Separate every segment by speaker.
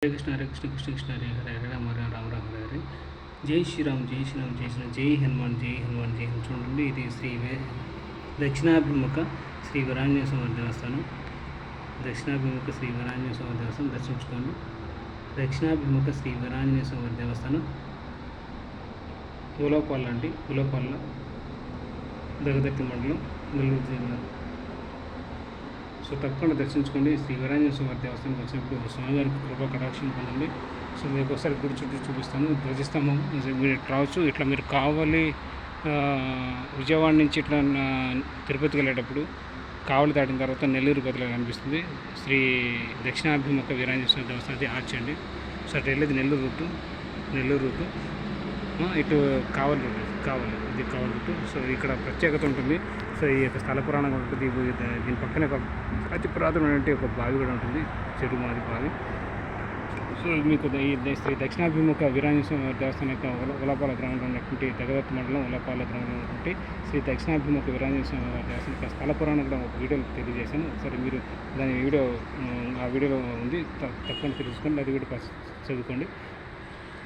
Speaker 1: హరే కృష్ణ కృష్ణ కృష్ణ హరే హరే హరే రామ హరే రామ రామ హరే హరే. జై శ్రీరామ్ జై శ్రీరామ్ జై శ్రీరామ్ జై హనుమాన్ జై హనుమాన్ జై హనుమాన్. చూడండి, ఇది దక్షిణాభిముఖ శ్రీ వీరాంజనేయ స్వామి దేవస్థానం. దక్షిణాభిముఖ శ్రీ వీరాంజనేయ స్వామి దేవస్థానం దర్శించుకోండి. దక్షిణాభిముఖ శ్రీ వీరాంజనేయ స్వామి దేవస్థానం ఉలవపాల అండి. ఉలవపాల దగదత్తి మండలం, నెల్లూరు జిల్లా. సో తప్పకుండా దర్శించుకోండి. శ్రీ వీరాంజనేయ స్వామి దేవస్థానానికి వచ్చినప్పుడు స్వామివారికి కృపా కటాక్షం పొందండి. సో మీకు ఒకసారి గుడి చుట్టూ చూపిస్తాను. ధ్వజస్తంభం మీరు రావచ్చు. ఇట్లా మీరు కావలి విజయవాడ నుంచి ఇట్లా తిరుపతికి వెళ్ళేటప్పుడు కావలి దాటిన తర్వాత నెల్లూరు గదిలో కనిపిస్తుంది శ్రీ దక్షిణాభిముఖ వీరాంజనేయ స్వామి దేవస్థానం. అది ఆర్చ్ అండి. సో అటు వెళ్ళేది నెల్లూరు రూటు, ఇటు కావలి ఇది కావలి రూటు. సో ఇక్కడ ప్రత్యేకత ఉంటుంది. సో ఈ యొక్క స్థల పురాణం ఉంటుంది. దీని పక్కనే ఒక అతి పురాతనమైనటువంటి ఒక బావి కూడా ఉంటుంది, చెడు మాది బావి. సో మీకు ఈ శ్రీ దక్షిణాభిముఖ వీరాంజనేయ స్వామి దేవస్థానం యొక్క ఉలవపాల గ్రామంలో ఉన్నటువంటి దగదత్తి మండలం ఉలవపాల గ్రామంలో ఉన్నటువంటి శ్రీ దక్షిణాభిముఖ వీరాంజనేయ స్వామి దేవస్థానం యొక్క స్థల పురాణం కూడా ఒక వీడియోలో తెలియజేశాను. ఒకసారి మీరు దాని ఆ వీడియోలో ఉంది, తప్పకుండా తెలుసుకోండి. అది కూడా చదువుకోండి.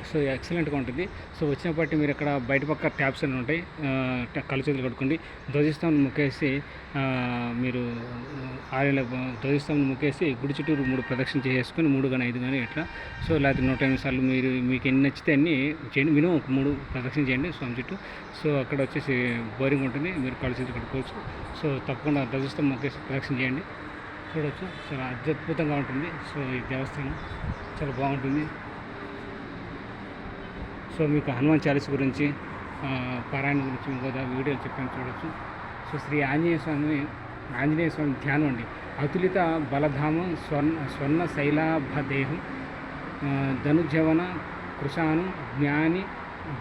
Speaker 1: సో ఎక్సలెంట్గా ఉంటుంది. సో వచ్చినప్పటి మీరు ఇక్కడ బయట పక్క ట్యాప్స్ అన్నీ ఉంటాయి, కళ్ళు చేతులు కట్టుకోండి. ధ్వజస్తంభం ముక్కేసి మీరు ధ్వజస్తంభం ముక్కేసి గుడి చుట్టూరు 3 ప్రదక్షిణ చేసుకొని 3 కానీ 5 కానీ ఎట్లా. సో లేకపోతే 108 సార్లు మీకు ఎన్ని నచ్చితే అన్నీ చేయండి. మినిమం ఒక 3 ప్రదక్షిణ చేయండి స్వామి చుట్టూ. సో అక్కడ వచ్చేసి బోరింగ్ ఉంటుంది, మీరు కళ్ళు చేతులు కట్టుకోవచ్చు. సో తప్పకుండా ధ్వజస్తంభం ముక్కేసి ప్రదక్షిణ చేయండి. చూడవచ్చు, చాలా అద్భుతంగా ఉంటుంది. సో ఈ దేవస్థానం చాలా బాగుంటుంది. సో మీకు హనుమాన్ చాలీస గురించి, పారాయణ గురించి ఇంకొక వీడియోలు చెప్పాను, చూడవచ్చు. సో శ్రీ ఆంజనేయ స్వామి ధ్యానం అండి. అతులిత బలధామం స్వర్ణ శైలాభదేహం ధనుజవన కృషాను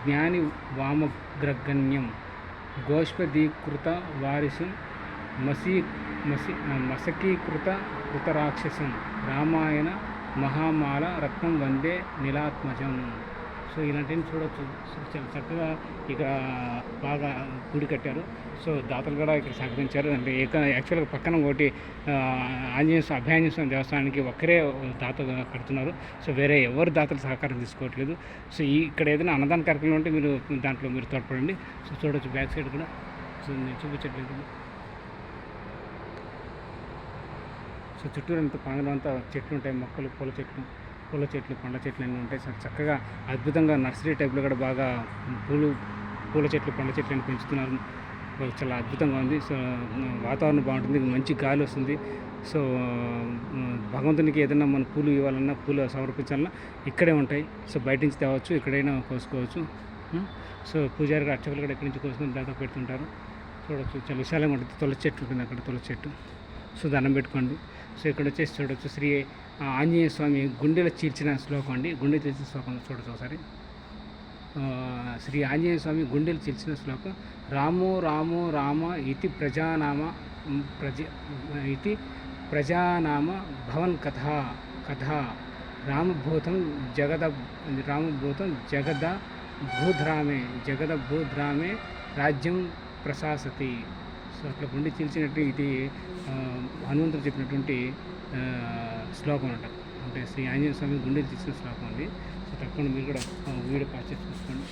Speaker 1: జ్ఞాని వామగ్రగణ్యం గోష్పదీకృత వారిసం మసకీకృత కృతరాక్షసం రామాయణ మహామాల రత్నం వందే నీలాత్మజం. సో ఇలాంటివి చూడవచ్చు. సో చాలా చక్కగా ఇక్కడ బాగా గుడి కట్టారు. సో దాతలు కూడా ఇక్కడ సహకరించారు. అంటే యాక్చువల్గా పక్కన ఒకటి అభయాంజనేయ స్వామి దేవస్థానానికి ఒక్కరే దాత కడుతున్నారు. సో వేరే ఎవరు దాతలు సహకారం తీసుకోవట్లేదు. సో ఇక్కడ ఏదైనా అన్నదాన కార్యక్రమం ఉంటే దాంట్లో మీరు తోడ్పడండి. సో చూడవచ్చు, బ్యాక్ సైడ్ కూడా. సో నేను చూపించట్లేదు. సో చుట్టూరు అంతా ప్రాంగణం అంతా చెట్లు ఉంటాయి, మొక్కలు, పూల చెట్లు, పండ్ల చెట్లు అన్నీ ఉంటాయి. చక్కగా అద్భుతంగా నర్సరీ టైప్లో కూడా బాగా పూల చెట్లు, పండ్ల చెట్లు అని పెంచుతున్నారు. చాలా అద్భుతంగా ఉంది. సో వాతావరణం బాగుంటుంది, మంచి గాలి వస్తుంది. సో భగవంతునికి ఏదైనా మన పూలు ఇవ్వాలన్నా, పూలు సమర్పించాలన్నా ఇక్కడే ఉంటాయి. సో బయట నుంచి తేవచ్చు, ఎక్కడైనా కోసుకోవచ్చు. సో పూజారి అర్చకులు కూడా ఎక్కడి నుంచి కోసుకొని దాదాపు పెడుతుంటారు. చూడవచ్చు, చాలా విశాలంగా ఉంటుంది. తులసి చెట్టు ఉంటుంది అక్కడ, తులసి చెట్టు. సో దండం పెట్టుకోండి. సో ఇక్కడ వచ్చేసి చూడవచ్చు, శ్రీ ఆంజనేయ స్వామి గుండెలు చీల్చిన శ్లోకం అండి. గుండెలు చీల్చిన శ్లోకం చూడవచ్చు ఒకసారి. శ్రీ ఆంజనేయ స్వామి గుండెలు చీల్చిన శ్లోకం. రామో రామో రామ ఇతి ప్రజానామ భవన్ కథ రామభూతం జగద భూధ్రామే రాజ్యం ప్రశాసతి. సో అట్లా గుండె చీల్చినట్టు ఇది హనుమంతుడు చెప్పినటువంటి శ్లోకం అంట. అంటే శ్రీ ఆంజనేయ స్వామి గుండెలు చీల్చిన శ్లోకం అండి. సో తప్పకుండా మీరు కూడా వీడియో పాస్ చేసి చూసుకోండి.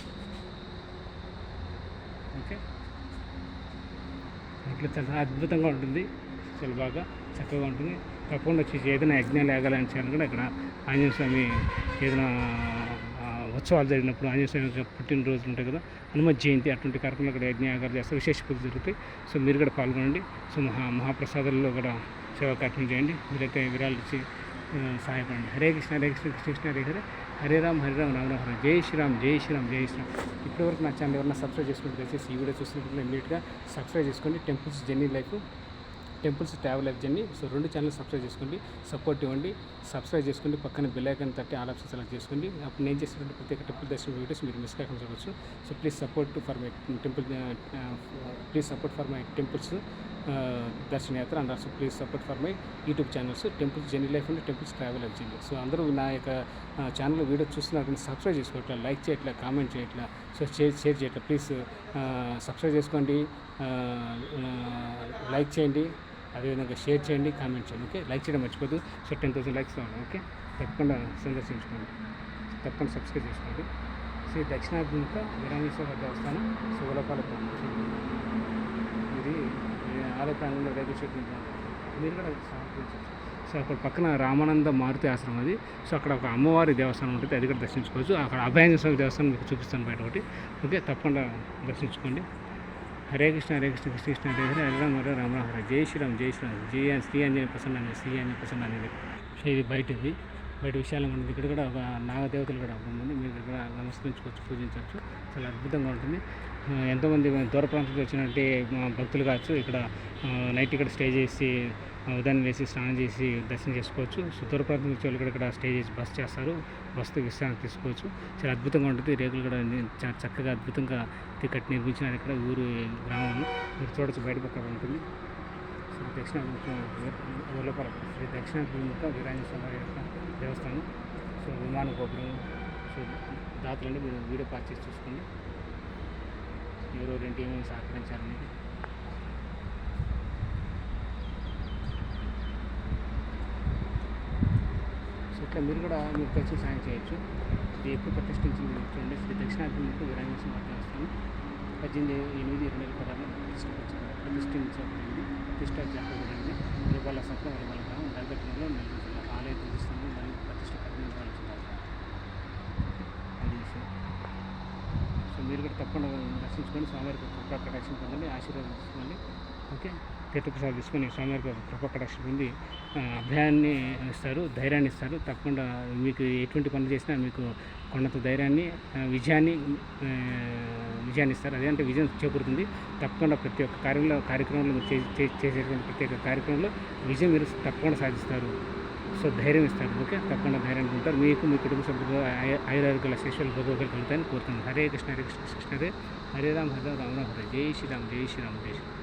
Speaker 1: ఓకే, అట్లా చాలా అద్భుతంగా ఉంటుంది, చాలా బాగా చక్కగా ఉంటుంది. తప్పకుండా వచ్చేసి ఏదైనా యజ్ఞాలు యాగాలని చేయాలని కూడా ఇక్కడ ఆంజనేయ స్వామి ఏదైనా ఉత్సవాలు జరిగినప్పుడు, ఆంజనేయ స్వామి పుట్టినరోజులు ఉంటాయి కదా, హనుమ జయంతి, అటువంటి కార్యక్రమాలు ఇక్కడ యజ్ఞయాగాలు చేస్తారు, విశేష పూజలు జరుగుతాయి. సో మీరు కూడా పాల్గొనండి. సో మహాప్రసాదాలలో కూడా సేవా కార్యక్రమం చేయండి. మీరైతే విరాళాలు ఇచ్చి సహాయపడండి. హరే కృష్ణ కృష్ణ కృష్ణ హరే హరే, హరే రామ్ రామ రామ హరే. జై శ్రీరామ్ జై శ్రీరామ్ జై శ్రీరామ్. ఇప్పటివరకు నా ఛానల్ ఎవరైనా సబ్స్క్రైబ్ చేసుకుంటే దయచేసి ఈ వీడియో చూసినప్పుడు ఇమీడియట్గా సబ్స్క్రైబ్ చేసుకోండి. Temples journey life, temples travel life journey. So 2 channel subscribe చేసుకోండి, సపోర్ట్ ఇవ్వండి. సబ్స్క్రైబ్ చేసుకోండి, పక్కన బెల్ ఐకాన్ తట్టి ఆల్ ఆప్షన్ సెలెక్ట్ చేసుకోండి. అప్పుడు నేను చేసినటువంటి ప్రత్యేక టెంపుల్ దర్శన వీడియోస్ మీరు మిస్ కాకుండా చూడవచ్చు. So please support for my temples దర్శన యాత్ర. And also please support for my YouTube channels temples journey life and temples travel life journey. So అందరూ నా యొక్క ఛానల్ వీడియో చూస్తున్నారు, సబ్స్క్రైబ్ చేసుకోవట్లా, లైక్ చేయట్లా, కామెంట్ చేయట్లా, సో షేర్ చేయట్లా. ప్లీజ్ సబ్స్క్రైబ్ చేసుకోండి, లైక్ చేయండి, అదేవిధంగా షేర్ చేయండి, కామెంట్ చేయండి. ఓకే, లైక్ చేయడం మర్చిపోదు. సో 10,000 లైక్స్ కావాలి. ఓకే. తప్పకుండా సందర్శించుకోండి, తప్పకుండా సబ్స్క్రైబ్ చేసుకోండి. శ్రీ దక్షిణాభిముఖ వీరాంజనేశ్వర దేవస్థానం శివలోపాలపురం. ఇది ఆలయ ప్రాంగణంలో రేగు చెట్టు మీరు కూడా సమర్పించవచ్చు. సో అక్కడ పక్కన రామానంద మారుతి ఆశ్రమం అది. సో అక్కడ ఒక అమ్మవారి దేవస్థానం ఉంటుంది, అది కూడా దర్శించుకోవచ్చు. అక్కడ అభయాంజనేయ స్వామి దేవస్థానం మీకు చూపిస్తాను బయట ఒకటి. ఓకే, తప్పకుండా దర్శించుకోండి. హరే కృష్ణ హరే కృష్ణ కృష్ణ కృష్ణ హరే హరే హరే రామ హరే రామ హరే జై శ్రీరామ్ జై శ్రీరామ్ జై శ్రీ ఆంజనేయ ప్రసన్న శ్రీ ఆంజనేయ ప్రసన్న అనేది. సో ఇది బయట విశాలంగా ఉంటుంది. ఇక్కడ కూడా ఒక నాగదేవతలు కూడా ఉంటుంది, మీరు ఇక్కడ నమస్కరించుకోవచ్చు, పూజించవచ్చు. చాలా అద్భుతంగా ఉంటుంది. ఎంతోమంది దూర ప్రాంతం వచ్చినట్టు భక్తులు కావచ్చు, ఇక్కడ నైట్ ఇక్కడ స్టే చేసి ఉదయాన్నే వేసి స్నానం చేసి దర్శనం చేసుకోవచ్చు. సో దూర ప్రాంతం నుంచి వాళ్ళు ఇక్కడ స్టే చేసి బస్ చేస్తారు, బస్తో విశ్రాంతి తీసుకోవచ్చు. చాలా అద్భుతంగా ఉంటుంది. రేకులు కూడా చాలా చక్కగా అద్భుతంగా కట్టి నిర్మించినారు. ఇక్కడ ఊరు గ్రామంలో మీరు చూడవచ్చు, బయట పక్కన ఉంటుంది. శ్రీ దక్షిణాభిముఖ వీరాంజనేయ స్వామి దేవస్థానం. సో విమాన గోపురం. సో దాతలంటే మీరు వీడియో పాస్ చేసి చూసుకోండి, ఎవరెవరేంటి ఏమేమి సహకరించారనేది. సో ఇట్లా మీరు కూడా మీకు తెలిసి సాయం చేయొచ్చు. ఇది ఎప్పుడు ప్రతిష్ఠించింది చూడండి. శ్రీ దక్షిణాభిముఖ వీరాంజనేయ స్వామి దేవస్థానం 18/8/2026 ప్రతిష్ఠించబడింది. ప్రతిష్ట జరపబడింది. వరిబల్ల సత్రం వరిబల్ల గ్రామం దగ్గరలో నెల్లూరు జిల్లా. ఆలయ ప్రతిష్టంలో మరియు ప్రతిష్ట కఠినపరుచుతారు. సో మీరు కూడా తప్పకుండా దర్శించుకొని స్వామివారికి కృపా కటాక్షం పొందండి, ఆశీర్వాదం తీసుకోండి. ఓకే, తీర్థప్రసాదం తీసుకొని స్వామివారికి కృపా కటాక్షం పొంది అభయాన్ని ఇస్తారు, ధైర్యాన్ని ఇస్తారు. తప్పకుండా మీకు ఎటువంటి పనులు చేసినా మీకు కొండంత ధైర్యాన్ని, విజయాన్ని ఇస్తారు. అదేంటే విజయం చేకూరుతుంది. తప్పకుండా ప్రతి ఒక్క కార్యక్రమంలో మీరు చేసేటువంటి ప్రతి ఒక్క కార్యక్రమంలో విజయం మీరు తప్పకుండా సాధిస్తారు. సో ధైర్యం ఇస్తారు. ఓకే, తప్పకుండా ధైర్యాన్ని ఉంటారు. మీకు మీ కుటుంబ సభ్యులు ఆయురారోగ్యాల శేషాలు భోగోగాలు కలుగుతాయని కోరుతున్నాను. హరే కృష్ణ హరే కృష్ణ కృష్ణ హరే హరే రామ హరే రామ హరే జై శ్రీరామ్ జై శ్రీరామ్ జై శ్రీరామ్.